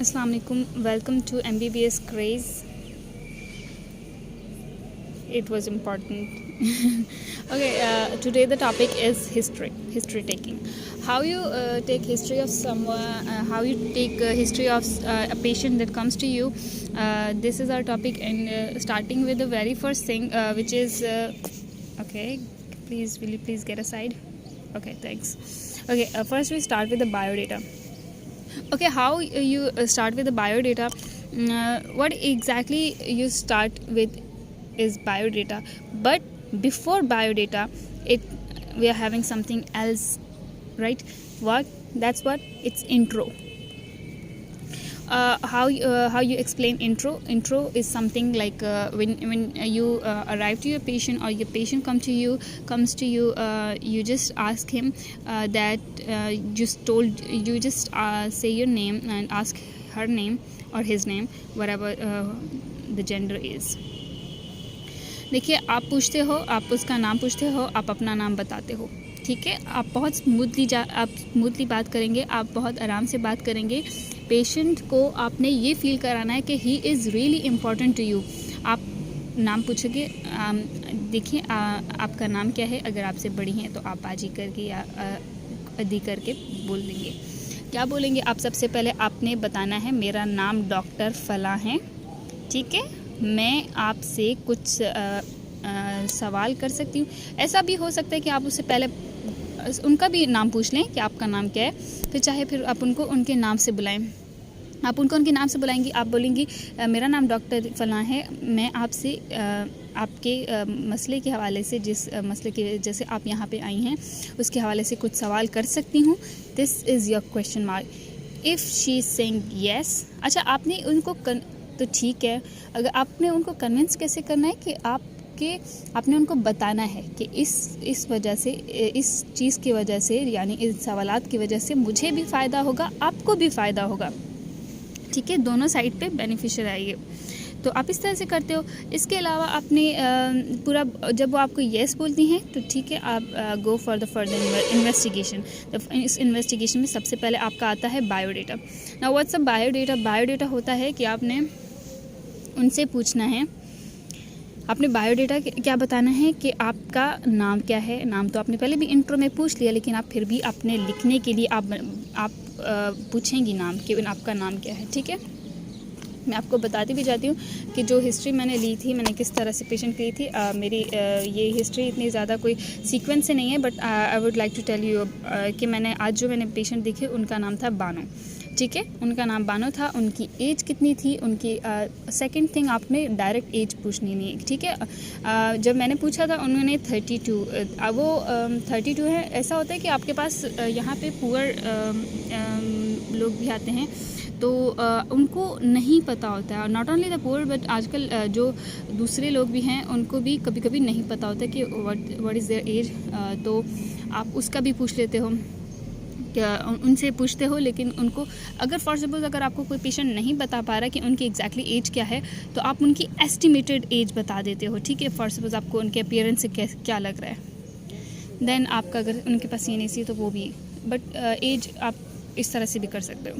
Assalamu alaikum. Welcome to MBBS Craze. It was important. Okay, today the topic is history taking. How you take history of someone, how you take history of a patient that comes to you. This is our topic, and starting with the very first thing, which is okay. Please, will you please get aside? Okay, thanks. Okay, first we start with the biodata. Okay, how you start with the biodata? What exactly you start with is biodata, but before biodata, we are having something else, right? That's what it's intro. How you explain intro? Intro is something like when you arrive to your patient, or your patient comes to you, you just ask him that you just say your name and ask her name or his name, whatever the gender is. देखिए, आप पूछते हो, आप उसका नाम पूछते हो, आप अपना नाम बताते हो, ठीक है। आप बहुत स्मूथली बात करेंगे, आप बहुत आराम से बात करेंगे। पेशेंट को आपने ये फील कराना है कि he is really important to you. आप नाम पूछोगे, देखिए आपका नाम क्या है। अगर आपसे बड़ी हैं तो आप बाजी करके या अदी करके बोल देंगे। क्या बोलेंगे आप? सबसे पहले आपने बताना है मेरा नाम डॉक्टर फलां है, ठीक है। मैं आपसे कुछ सवाल कर सकती हूँ। ऐसा भी हो सकता है कि आप उससे पहले उनका भी नाम पूछ लें कि आपका नाम क्या है, फिर आप उनको उनके नाम से बुलाएं। आप उनको उनके नाम से बुलाएंगी, आप बोलेंगी मेरा नाम डॉक्टर फलां है, मैं आपसे आपके मसले के हवाले से, जिस मसले की वजह से आप यहाँ पे आई हैं उसके हवाले से कुछ सवाल कर सकती हूँ। This is your question mark. If she is saying yes, अच्छा आपने उनको तो ठीक है। अगर आपने उनको कन्विंस कैसे करना है कि आपने उनको बताना है कि इस वजह से, इस चीज़ की वजह से, यानी इस सवालात की वजह से मुझे भी फ़ायदा होगा, आपको भी फ़ायदा होगा, ठीक है। दोनों साइड पे बेनिफिशियल आएगी। तो आप इस तरह से करते हो। इसके अलावा आपने पूरा, जब वो आपको येस बोलती हैं तो ठीक है, आप go for the further investigation. तो इस इन्वेस्टिगेशन में सबसे पहले आपका आता है biodata. Now what's a biodata? Biodata होता है कि आपने उनसे पूछना है, आपने बायोडेटा क्या बताना है कि आपका नाम क्या है। नाम तो आपने पहले भी इंट्रो में पूछ लिया, लेकिन आप फिर भी अपने लिखने के लिए आप पूछेंगी नाम कि आपका नाम क्या है, ठीक है। मैं आपको बताती भी जाती हूँ कि जो हिस्ट्री मैंने ली थी, मैंने किस तरह से पेशेंट की थी। मेरी ये हिस्ट्री इतनी ज़्यादा कोई सीक्वेंस से नहीं है, but I would like to tell you कि आज जो मैंने पेशेंट देखे उनका नाम था बानो, ठीक है। उनका नाम बानो था। उनकी एज कितनी थी, उनकी सेकंड थिंग, आपने डायरेक्ट एज पूछनी नहीं, ठीक है। जब मैंने पूछा था उन्होंने 32, वो 32 है। ऐसा होता है कि आपके पास यहाँ पे पुअर लोग भी आते हैं, तो उनको नहीं पता होता है। और not only the poor, but आजकल जो दूसरे लोग भी हैं उनको भी कभी कभी नहीं पता होता कि व्हाट इज़ देयर एज। तो आप उसका भी पूछ लेते हो, क्या उनसे पूछते हो। लेकिन उनको अगर फॉर सपोज अगर आपको कोई पेशेंट नहीं बता पा रहा कि उनकी एग्जैक्टली एज क्या है, तो आप उनकी एस्टिमेटेड एज बता देते हो, ठीक है। फॉर सपोज आपको उनके अपीयरेंस से क्या लग रहा है, देन आपका अगर उनके पास CNAC तो वो भी, बट एज आप इस तरह से भी कर सकते हो,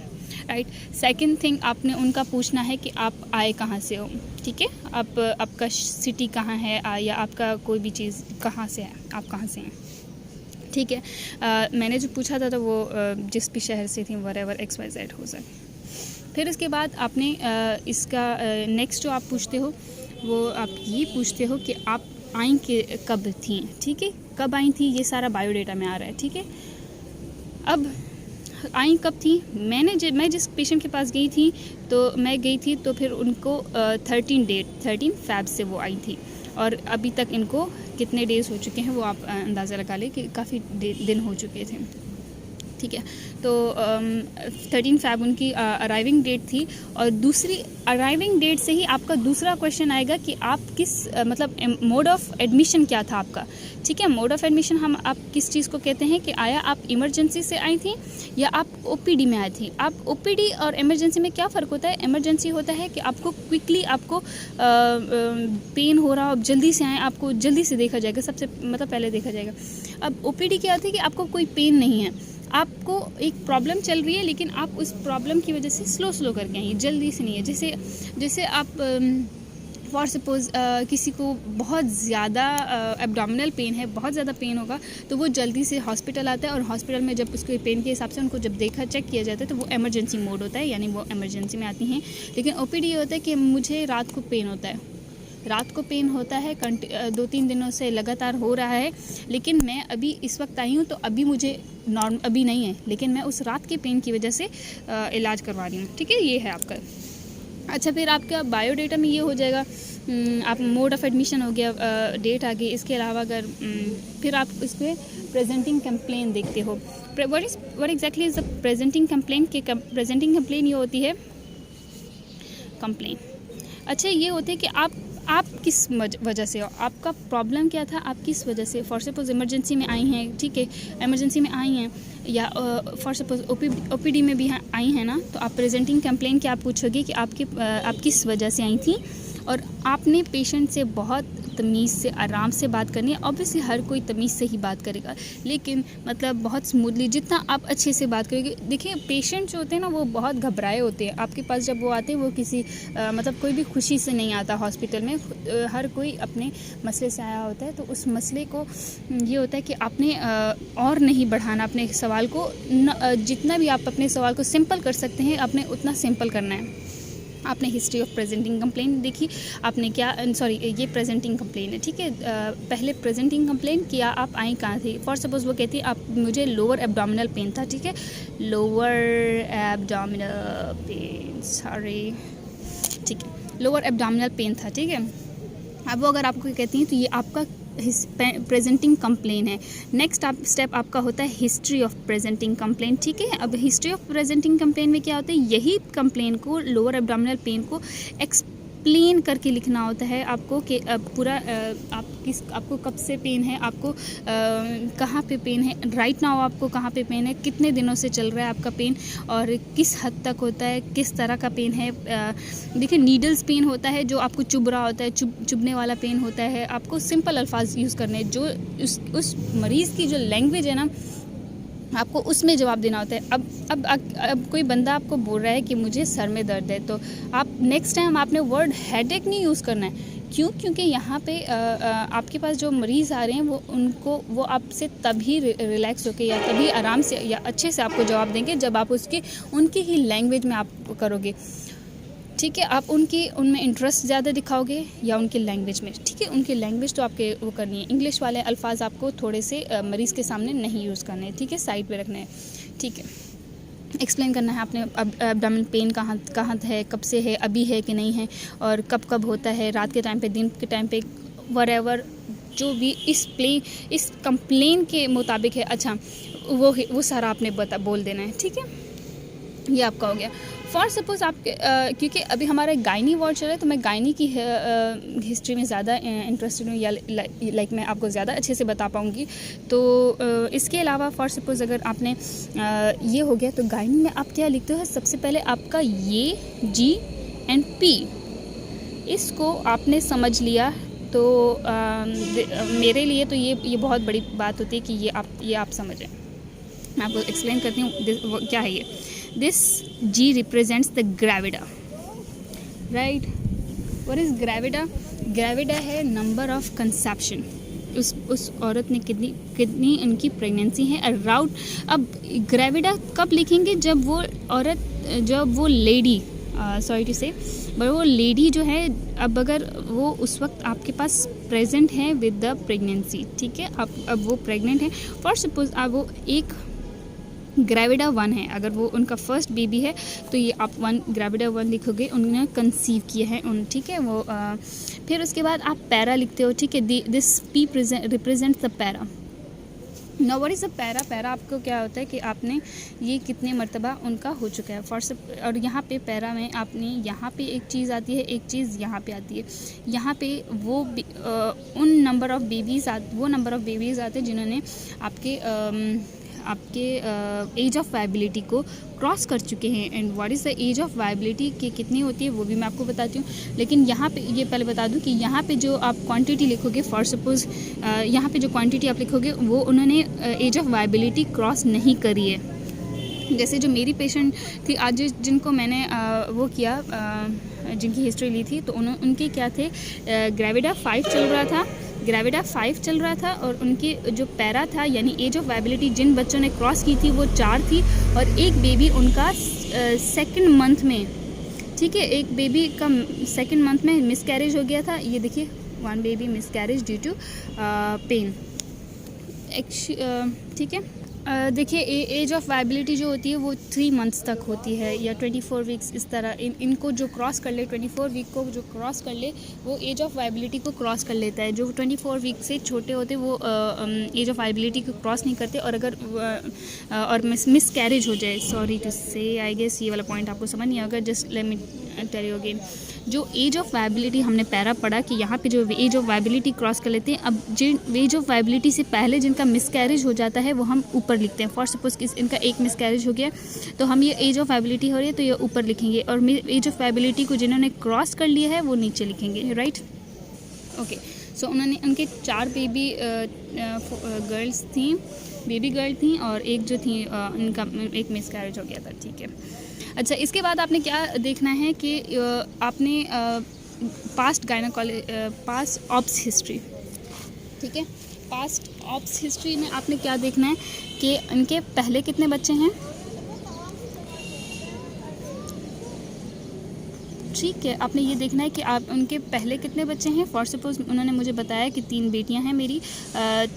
राइट। सेकंड थिंग, आपने उनका पूछना है कि आप आए कहाँ से हो, ठीक है। आपका सिटी कहाँ है, या आपका कोई भी चीज़ कहाँ से है, आप कहाँ से हैं, ठीक है। मैंने जो पूछा था तो वो जिस भी शहर से थी, whatever XYZ हो सके। फिर उसके बाद आपने इसका नेक्स्ट जो आप पूछते हो वो आप ये पूछते हो कि आप आई कब थी, ठीक है। कब आई थी, ये सारा बायोडेटा में आ रहा है, ठीक है। अब आई कब थी, मैं जिस पेशेंट के पास गई थी, तो मैं गई थी तो फिर उनको 13 फ़ैब से वो आई थी, और अभी तक इनको कितने डेज़ हो चुके हैं वो आप अंदाज़ा लगा लें कि काफ़ी दिन हो चुके थे, ठीक है। तो 13 फ़ैब उनकी अराइविंग डेट थी। और दूसरी अराइविंग डेट से ही आपका दूसरा क्वेश्चन आएगा कि आप किस मतलब मोड ऑफ एडमिशन क्या था आपका, ठीक है। मोड ऑफ एडमिशन आप किस चीज़ को कहते हैं कि आया आप इमरजेंसी से आई थी या आप OPD में आई थी। आप OPD और इमरजेंसी में क्या फ़र्क होता है? इमरजेंसी होता है कि आपको क्विकली, आपको पेन हो रहा हो, आप जल्दी से आएँ, आपको जल्दी से देखा जाएगा, सबसे मतलब पहले देखा जाएगा। अब OPD क्या होती है कि आपको कोई पेन नहीं है, आपको एक प्रॉब्लम चल रही है, लेकिन आप उस प्रॉब्लम की वजह से स्लो करके आइए, जल्दी से नहीं है। जैसे आप फॉर सपोज़ किसी को बहुत ज़्यादा एब्डोमिनल पेन है, बहुत ज़्यादा पेन होगा, तो वो जल्दी से हॉस्पिटल आता है, और हॉस्पिटल में जब उसके पेन के हिसाब से उनको जब देखा, चेक किया जाता है, तो वो इमरजेंसी मोड होता है, यानी वो इमरजेंसी में आती हैं। लेकिन ओपीडी ये होता है कि मुझे रात को पेन होता है, 2-3 दिनों से लगातार हो रहा है, लेकिन मैं अभी इस वक्त आई हूँ, तो अभी मुझे अभी नहीं है, लेकिन मैं उस रात के पेन की वजह से इलाज करवा रही हूँ। ठीक है, ये है आपका। अच्छा, फिर आपका बायोडेटा में ये हो जाएगा, आप मोड ऑफ एडमिशन हो गया, डेट आ गई। इसके अलावा अगर फिर आप इस पर प्रेजेंटिंग कंप्लेन देखते हो। What exactly is the presenting complain? Presenting complain ये होती है कंप्लेन। अच्छा, ये होते हैं कि आप किस वजह से हो, आपका प्रॉब्लम क्या था, आप किस वजह से, फॉर सपोज इमरजेंसी में आई हैं, ठीक है, इमरजेंसी में आई हैं, या फॉर सपोज ओपीडी में भी आई हैं ना, तो आप प्रेजेंटिंग कंप्लेन क्या आप पूछोगे कि आप किस वजह से आई थी, और आपने पेशेंट से बहुत तमीज़ से, आराम से बात करनी है। ऑब्वियसली हर कोई तमीज़ से ही बात करेगा, लेकिन मतलब बहुत स्मूथली, जितना आप अच्छे से बात करेंगे। देखिए, पेशेंट जो होते हैं ना, वो बहुत घबराए होते हैं आपके पास जब वो आते हैं। वो किसी मतलब कोई भी खुशी से नहीं आता हॉस्पिटल में। हर कोई अपने मसले से आया होता है, तो उस मसले को ये होता है कि आपने और नहीं बढ़ाना अपने सवाल को। जितना भी आप अपने सवाल को सिंपल कर सकते हैं, आपने उतना सिंपल करना है। आपने हिस्ट्री ऑफ प्रेजेंटिंग कंप्लेन देखी, आपने क्या, सॉरी, ये प्रेजेंटिंग कंप्लेन है, ठीक है। पहले प्रेजेंटिंग कंप्लेन किया, आप आई कहाँ थी। फॉर सपोज वो कहती है आप, मुझे लोअर एब्डोमिनल पेन था, ठीक है, लोअर एब्डोमिनल पेन, सॉरी, ठीक है, लोअर एब्डोमिनल पेन था, ठीक है। अब वो अगर आपको कहती हैं, तो ये आपका प्रेजेंटिंग कंप्लेन है। नेक्स्ट स्टेप आपका होता है हिस्ट्री ऑफ प्रेजेंटिंग कंप्लेन, ठीक है। अब हिस्ट्री ऑफ प्रेजेंटिंग कंप्लेन में क्या होता है, यही कंप्लेन को, लोअर एब्डोमिनल पेन को एक्सप्लेन करके लिखना होता है आपको, कि पूरा आपको कब से पेन है, आपको कहाँ पे पेन है, राइट नाउ आपको कहाँ पे पेन है, कितने दिनों से चल रहा है आपका पेन, और किस हद तक होता है, किस तरह का पेन है। देखिए, नीडल्स पेन होता है जो आपको चुभ रहा होता है, चुभने वाला पेन होता है। आपको सिंपल अल्फाज यूज़ करने हैं, जो उस मरीज़ की जो लैंग्वेज है ना, आपको उसमें जवाब देना होता है। अब कोई बंदा आपको बोल रहा है कि मुझे सर में दर्द है, तो आप नेक्स्ट टाइम आपने वर्ड हेडेक नहीं यूज़ करना है। क्यों? क्योंकि यहाँ पे आपके पास जो मरीज़ आ रहे हैं, वो आपसे तभी रिलैक्स होके, या तभी आराम से या अच्छे से आपको जवाब देंगे, जब आप उनकी ही लैंग्वेज में आप करोगे, ठीक है। आप उनमें इंटरेस्ट ज़्यादा दिखाओगे, या उनकी लैंग्वेज में, ठीक है। उनकी लैंग्वेज तो आपके वो करनी है। इंग्लिश वाले अल्फाज आपको थोड़े से मरीज़ के सामने नहीं यूज़ करने हैं, ठीक है, साइड पे रखने हैं, ठीक है। एक्सप्लेन करना है आपने, एब्डोमिनल पेन कहाँ है, कब से है, अभी है कि नहीं है, और कब होता है, रात के टाइम पे, दिन के टाइम पे, व्हाटएवर जो भी इस कंप्लेन के मुताबिक है। अच्छा, वो सारा आपने बोल देना है, ठीक है। ये आपका हो गया। फॉर सपोज़ आपके क्योंकि अभी हमारा गायनी वार्ड चल रहा है, तो मैं गायनी की हिस्ट्री में ज़्यादा इंटरेस्टेड हूँ, या लाइक मैं आपको ज़्यादा अच्छे से बता पाऊँगी। तो इसके अलावा फॉर सपोज़ अगर आपने ये हो गया, तो गायनी में आप क्या लिखते हो, सबसे पहले आपका ये G एंड P, इसको आपने समझ लिया, तो मेरे लिए तो ये बहुत बड़ी बात होती है कि ये आप समझें। मैं आपको एक्सप्लेन करती हूँ क्या है ये। This G represents the gravida, right? What is gravida? Gravida है number of conception, उस औरत ने कितनी उनकी प्रेगनेंसी है अराउंड। अब ग्रेविडा कब लिखेंगे, जब वो लेडी, सॉरी टू से, बट वो लेडी जो है, अब अगर वो उस वक्त आपके पास प्रेजेंट है विद द प्रेगनेंसी, ठीक है। अब वो प्रेग्नेंट है, फॉर सपोज अब वो एक ग्रेविडा 1 है, अगर वो उनका फर्स्ट बेबी है, तो ये आप ग्रेविडा 1 लिखोगे, उन्होंने कंसीव किया है ठीक है। वो फिर उसके बाद आप पैरा लिखते हो, ठीक है। This P represents the para. Now what is the para? Para आपको क्या होता है कि आपने ये कितने मरतबा उनका हो चुका है, और यहाँ पे पैरा में आपने, यहाँ पे एक चीज़ आती है, एक चीज़ यहाँ पे आती है। यहाँ पे वो उन नंबर ऑफ़ बेबीज़ आते हैं जिन्होंने आपके आपके एज ऑफ वायबिलिटी को क्रॉस कर चुके हैं। And what is the age of viability कि कितनी होती है वो भी मैं आपको बताती हूँ। लेकिन यहाँ पे ये पहले बता दूँ कि यहाँ पे जो आप क्वांटिटी लिखोगे, फॉर सपोज़ यहाँ पे जो क्वांटिटी आप लिखोगे वो उन्होंने एज ऑफ वायबिलिटी क्रॉस नहीं करी है। जैसे जो मेरी पेशेंट थी आज जिनको मैंने वो किया, जिनकी हिस्ट्री ली थी, तो उनके क्या थे, ग्रेविडा 5 चल रहा था और उनकी जो पैरा था यानी एज ऑफ वायबिलिटी जिन बच्चों ने क्रॉस की थी वो 4 थी और एक बेबी उनका सेकंड मंथ में, ठीक है, एक बेबी का सेकंड मंथ में मिसकैरेज हो गया था। ये देखिए, 1 baby miscarriage due to pain, ठीक है। देखिए एज ऑफ वायबिलिटी जो होती है वो 3 मंथ्स तक होती है या 24 वीक्स, इस तरह इनको जो क्रॉस कर ले, 24 वीक को जो क्रॉस कर ले वो एज ऑफ वायबिलिटी को क्रॉस कर लेता है। जो 24 वीक से छोटे होते वो एज ऑफ वायबिलिटी को क्रॉस नहीं करते। और अगर और मिस कैरेज हो जाए, सॉरी टू से, आई गेस ये वाला पॉइंट आपको समझ नहीं आएगा, just let me tell you again. जो एज ऑफ वायबिलिटी हमने पैरा पढ़ा कि यहाँ पे जो एज ऑफ वायबिलिटी क्रॉस कर लेते हैं, अब जिन एज ऑफ वायबिलिटी से पहले जिनका मिसकैरेज हो जाता है वो हम ऊपर लिखते हैं। फॉर सपोज कि इनका एक मिसकैरेज हो गया तो हम ये एज ऑफ वायबिलिटी हो रही है तो ये ऊपर लिखेंगे, और एज ऑफ वायबिलिटी को जिन्होंने क्रॉस कर लिया है वो नीचे लिखेंगे, राइट। ओके, सो उन्होंने उनके 4 बेबी गर्ल्स थी, बेबी गर्ल थी और एक जो थी उनका एक मिसकैरेज हो गया था, ठीक है। अच्छा, इसके बाद आपने क्या देखना है कि आपने पास्ट ऑप्स हिस्ट्री, ठीक है, पास्ट ऑप्स हिस्ट्री में आपने क्या देखना है कि उनके पहले कितने बच्चे हैं, ठीक है। आपने ये देखना है कि आप उनके पहले कितने बच्चे हैं। फॉर सपोज उन्होंने मुझे बताया कि 3 बेटियां हैं मेरी,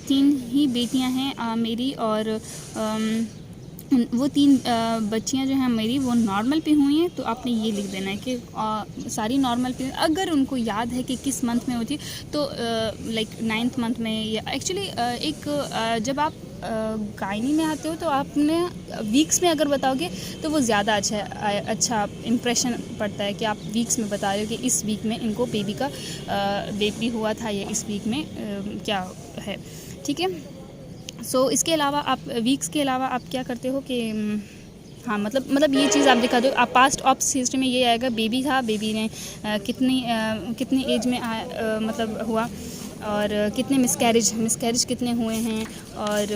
3 ही बेटियां हैं मेरी, और वो 3 बच्चियां जो हैं मेरी वो नॉर्मल पे हुई हैं। तो आपने ये लिख देना है कि सारी नॉर्मल पे, अगर उनको याद है कि किस मंथ में होती तो लाइक 9th मंथ में, या एक्चुअली जब आप गायनी में आते हो तो आपने वीक्स में अगर बताओगे तो वो ज़्यादा अच्छा इम्प्रेशन पड़ता है कि आप वीक्स में बता रहे हो कि इस वीक में इनको बेबी हुआ था या इस वीक में क्या है, ठीक है। सो इसके अलावा आप वीक्स के अलावा आप क्या करते हो कि हाँ, मतलब ये चीज़ आप दिखा दो। आप पास्ट ऑप्स हिस्ट्री में ये आएगा, बेबी था, बेबी ने कितनी एज में मतलब हुआ, और कितने मिसकैरेज कितने हुए हैं, और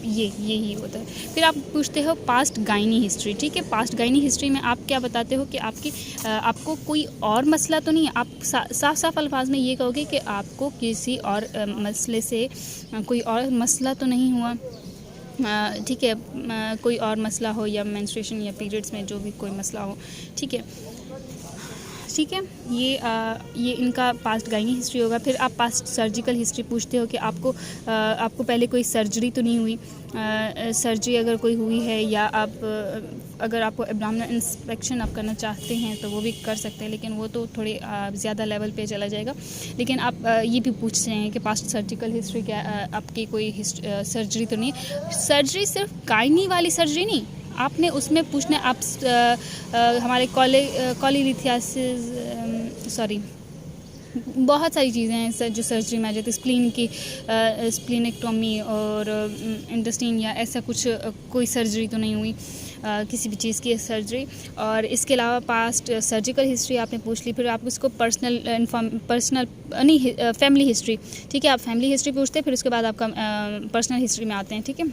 यही होता है। फिर आप पूछते हो पास्ट गायनी हिस्ट्री, ठीक है। पास्ट गायनी हिस्ट्री में आप क्या बताते हो कि आपको कोई और मसला तो नहीं है। आप साफ अल्फाज में ये कहोगे कि आपको किसी और मसले से कोई और मसला तो नहीं हुआ, ठीक है, कोई और मसला हो या मेंस्ट्रुएशन या पीरियड्स में जो भी कोई मसला हो, ठीक है। ये इनका पास्ट गायनी हिस्ट्री होगा। फिर आप पास्ट सर्जिकल हिस्ट्री पूछते हो कि आपको पहले कोई सर्जरी तो नहीं हुई, सर्जरी अगर कोई हुई है, या अगर आपको एब्डोमिनल इंस्पेक्शन आप करना चाहते हैं तो वो भी कर सकते हैं, लेकिन वो तो थोड़े ज़्यादा लेवल पे चला जाएगा। लेकिन आप ये भी पूछ रहे हैं कि पास्ट सर्जिकल हिस्ट्री क्या, आपकी कोई सर्जरी तो नहीं। सर्जरी सिर्फ गायनी वाली सर्जरी नहीं, आपने उसमें पूछना है। आप हमारे कॉलीलिथियासिस, सॉरी, बहुत सारी चीज़ें हैं जो सर्जरी में आ जाती है, स्प्लीन की स्प्लीनेक्टोमी और इंटेस्टाइन या ऐसा कुछ, कोई सर्जरी तो नहीं हुई किसी भी चीज़ की सर्जरी। और इसके अलावा पास्ट सर्जिकल हिस्ट्री आपने पूछ ली। फिर आप उसको फैमिली हिस्ट्री, ठीक है, आप फैमिली हिस्ट्री पूछते हैं, फिर उसके बाद आपका पर्सनल हिस्ट्री में आते हैं, ठीक है।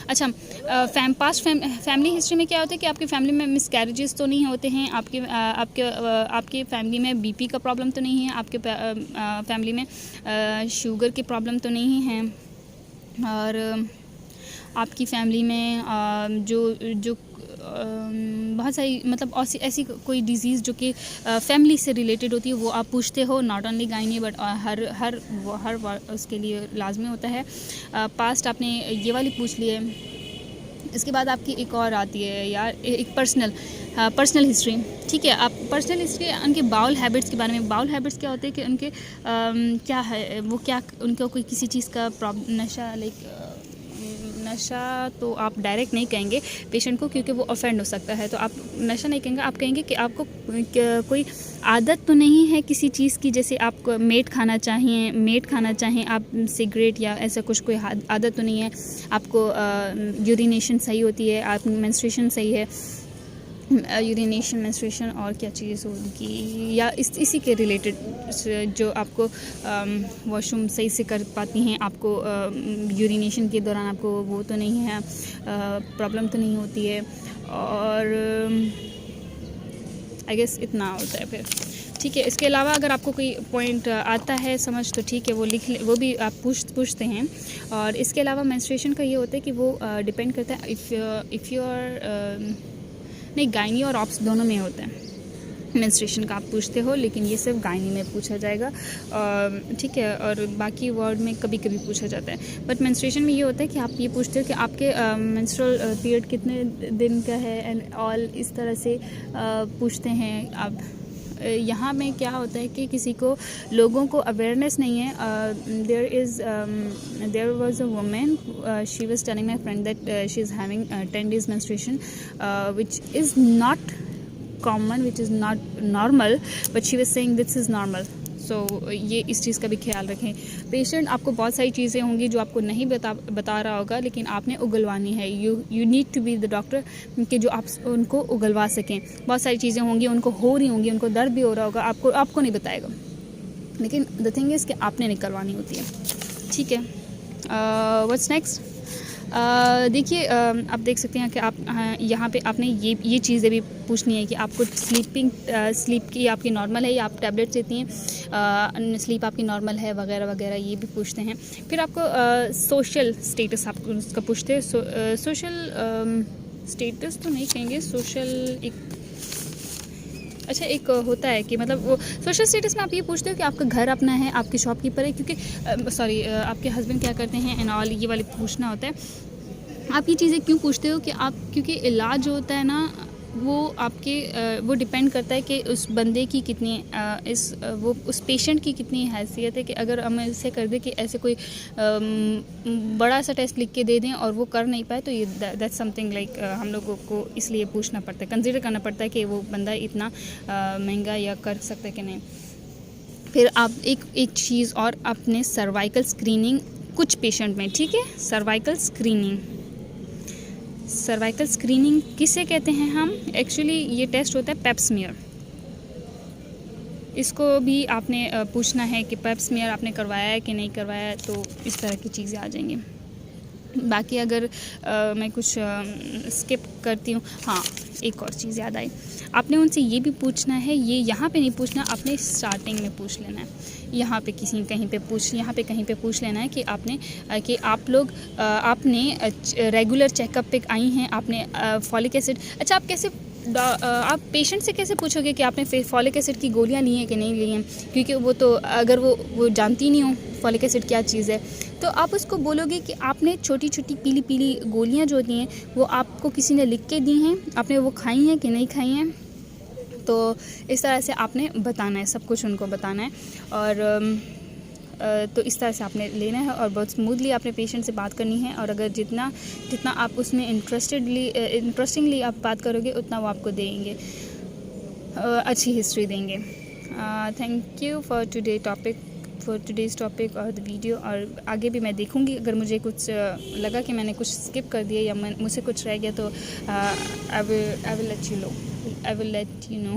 अच्छा, पास्ट फैमिली हिस्ट्री में क्या होता है कि आपकी फैमिली में मिसकैरेजेस तो नहीं होते हैं, आपके फैमिली में बीपी का प्रॉब्लम तो नहीं है, आपके फैमिली में शुगर की प्रॉब्लम तो नहीं है, और आपकी फैमिली में जो बहुत सारी मतलब ऐसी कोई डिज़ीज़ जो कि फैमिली से रिलेटेड होती है वो आप पूछते हो। नॉट ओनली गायनी बट हर उसके लिए लाजमी होता है। पास्ट आपने ये वाली पूछ ली है। इसके बाद आपकी एक और आती है यार, एक पर्सनल हिस्ट्री, ठीक है। आप पर्सनल हिस्ट्री उनके बाउल हैबिट्स के बारे में। बाउल हैबिट्स क्या होते हैं कि उनके क्या है, वो क्या उनको कोई किसी चीज़ का नशा नशा तो आप डायरेक्ट नहीं कहेंगे पेशेंट को, क्योंकि वो ऑफेंड हो सकता है। तो आप नशा नहीं कहेंगे, आप कहेंगे कि आपको कोई आदत तो नहीं है किसी चीज़ की, जैसे आप मीट खाना चाहें आप, सिगरेट या ऐसा कुछ कोई आदत तो नहीं है आपको, यूरिनेशन सही होती है, आप मेंस्ट्रुएशन सही है, यूरिनेशन मेंस्ट्रुएशन और क्या चीज़ होगी, या इसी के रिलेटेड जो आपको वॉशरूम सही से कर पाती हैं, आपको यूरिनेशन के दौरान आपको वो तो नहीं है, प्रॉब्लम तो नहीं होती है, और आई गेस इतना होता है फिर, ठीक है। इसके अलावा अगर आपको कोई पॉइंट आता है समझ तो ठीक है, वो लिख ले, वो भी आप पूछते हैं। और इसके अलावा मेंस्ट्रुएशन का ये होता है कि वो डिपेंड करता है इफ़ यू आर नहीं, गायनी और ऑप्स दोनों में होता है मेंस्ट्रुएशन का आप पूछते हो, लेकिन ये सिर्फ गायनी में पूछा जाएगा, ठीक है। और बाकी वार्ड में कभी कभी पूछा जाता है, बट मेंस्ट्रुएशन में ये होता है कि आप ये पूछते हो कि आपके मेंस्ट्रुअल पीरियड कितने दिन का है एंड ऑल, इस तरह से पूछते हैं आप। यहाँ में क्या होता है कि किसी को, लोगों को अवेयरनेस नहीं है। There was a woman, she was telling my friend that she is having 10 days menstruation, which is not common, which is not normal, but she was saying this is normal. सो ये इस चीज़ का भी ख्याल रखें। Patient आपको बहुत सारी चीज़ें होंगी जो आपको नहीं बता रहा होगा, लेकिन आपने उगलवानी है। You need to be the doctor कि जो आप उनको उगलवा सकें। बहुत सारी चीज़ें होंगी, उनको हो रही होंगी, उनको दर्द भी हो रहा होगा, आपको नहीं बताएगा, लेकिन द थिंग इज़ कि आपने नहीं करवानी होती है, ठीक है। What's next? देखिए, आप देख सकते हैं कि आप यहाँ पे आपने ये चीज़ें भी पूछनी है कि आपको स्लीप की आपकी नॉर्मल है या आप टैबलेट्स लेती हैं, स्लीप आपकी नॉर्मल है वगैरह वगैरह, ये भी पूछते हैं। फिर आपको सोशल स्टेटस आप उसका पूछते हैं। सोशल स्टेटस तो नहीं कहेंगे, सोशल एक होता है कि मतलब वो सोशल स्टेटस में आप ये पूछते हो कि आपका घर अपना है, आपके शॉपकीपर है, क्योंकि आपके हस्बैंड क्या करते हैं एंड ऑल, ये वाले पूछना होता है। आप ये चीज़ें क्यों पूछते हो कि क्योंकि इलाज जो होता है ना, वो डिपेंड करता है कि उस बंदे की कितनी उस पेशेंट की कितनी हैसियत है, कि अगर हम ऐसे कर दें कि ऐसे कोई बड़ा सा टेस्ट लिख के दे दें और वो कर नहीं पाए, तो ये दैट्स समथिंग लाइक हम लोगों को इसलिए पूछना पड़ता है, कंसिडर करना पड़ता है कि वो बंदा इतना महंगा या कर सकता है कि नहीं। फिर आप एक चीज़ और, अपने सर्वाइकल स्क्रीनिंग कुछ पेशेंट में, ठीक है, सर्वाइकल स्क्रीनिंग किसे कहते हैं हम? एक्चुअली ये टेस्ट होता है पेप्समियर। इसको भी आपने पूछना है कि पेप्समियर आपने करवाया है कि नहीं करवाया है, तो इस तरह की चीज़ें आ जाएंगी। बाकी अगर मैं कुछ स्किप करती हूँ, हाँ, एक और चीज़ याद आई, आपने उनसे ये भी पूछना है, ये यहाँ पे नहीं पूछना, आपने स्टार्टिंग में पूछ लेना है। यहाँ पे कहीं पे पूछ लेना है कि आपने रेगुलर चेकअप पे आई हैं, आपने फॉलिक एसिड, अच्छा आप पेशेंट से कैसे पूछोगे कि आपने फॉलिक एसिड की गोलियाँ ली हैं कि नहीं ली हैं, क्योंकि वो तो अगर वो जानती नहीं हो फॉलिक एसिड क्या चीज़ है, तो आप उसको बोलोगे कि आपने छोटी छोटी पीली पीली गोलियाँ जो होती हैं वो आपको किसी ने लिख के दी हैं, आपने वो खाई हैं कि नहीं खाई हैं। तो इस तरह से आपने बताना है, सब कुछ उनको बताना है, और तो इस तरह से आपने लेना है और बहुत स्मूथली आपने पेशेंट से बात करनी है। और अगर जितना आप उसमें इंटरेस्टिंगली आप बात करोगे, उतना वो आपको देंगे, अच्छी हिस्ट्री देंगे। Thank you for today's topic और द वीडियो। और आगे भी मैं देखूंगी, अगर मुझे कुछ लगा कि मैंने कुछ स्किप कर दिया या मुझसे कुछ रह गया, तो I will let you know.